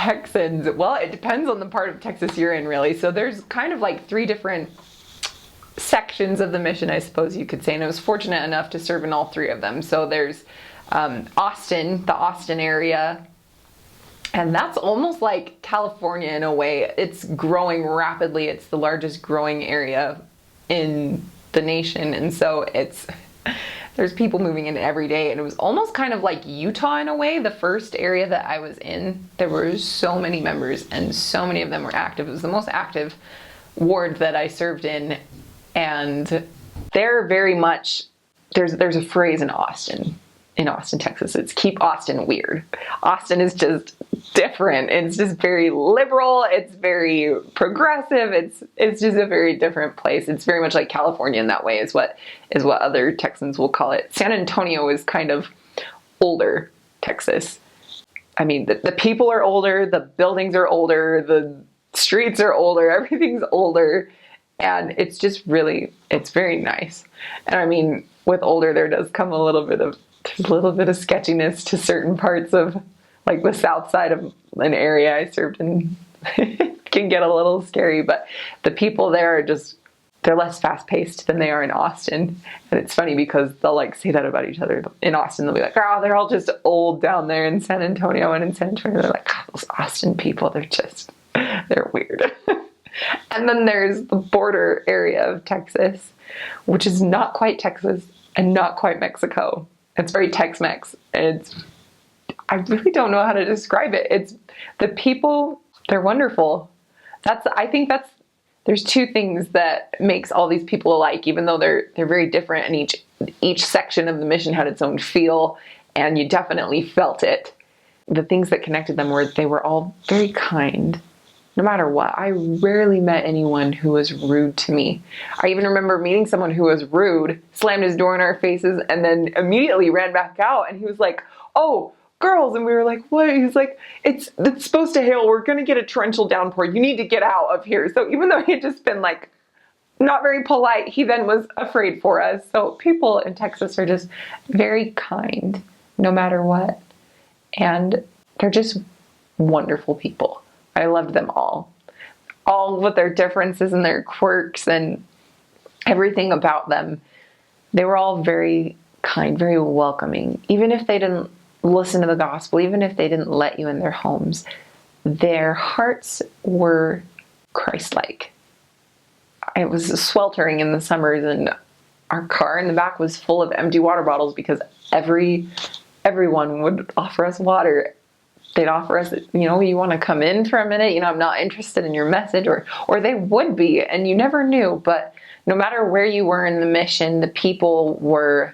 Texans, well, it depends on the part of Texas you're in, really. So there's kind of like three different sections of the mission, I suppose you could say, and I was fortunate enough to serve in all three of them. So there's Austin, the Austin area, and that's almost like California in a way. It's growing rapidly. It's the largest growing area in the nation, and so there's people moving in every day, and it was almost kind of like Utah in a way. The first area that I was in, there were so many members, and so many of them were active. It was the most active ward that I served in, and they're very much, there's a phrase in Austin, Texas. It's keep Austin weird. Austin is just different. It's just very liberal. It's very progressive. It's just a very different place. It's very much like California in that way, is what other Texans will call it. San Antonio is kind of older Texas. I mean, the people are older, the buildings are older, the streets are older, everything's older, and it's just really, it's very nice. And I mean, with older, there does come a little bit of sketchiness to certain parts of, like, the south side of an area I served in. It can get a little scary, but the people there are just, they're less fast-paced than they are in Austin. And it's funny because they'll like say that about each other. In Austin, they'll be like, oh, they're all just old down there in San Antonio. And in San Antonio, they're like, oh, those Austin people, they're weird. And then there's the border area of Texas, which is not quite Texas and not quite Mexico. It's very Tex-Mex. I really don't know how to describe it. It's the people, they're wonderful. There's two things that makes all these people alike, even though they're very different, and each section of the mission had its own feel, and you definitely felt it. The things that connected them were they were all very kind, no matter what. I rarely met anyone who was rude to me. I even remember meeting someone who was rude, slammed his door in our faces, and then immediately ran back out, and he was like, oh, girls, and we were like, what? He was like, it's supposed to hail, we're gonna get a torrential downpour, you need to get out of here. So even though he had just been like not very polite, he then was afraid for us. So people in Texas are just very kind, no matter what, and they're just wonderful people. I loved them all with their differences and their quirks and everything about them. They were all very kind, very welcoming. Even if they didn't listen to the gospel, even if they didn't let you in their homes, their hearts were Christ-like. It was sweltering in the summers, and our car in the back was full of empty water bottles because everyone would offer us water. They'd offer us, you want to come in for a minute? I'm not interested in your message, or they would be, and you never knew. But no matter where you were in the mission, the people were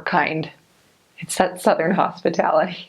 kind. It's that Southern hospitality.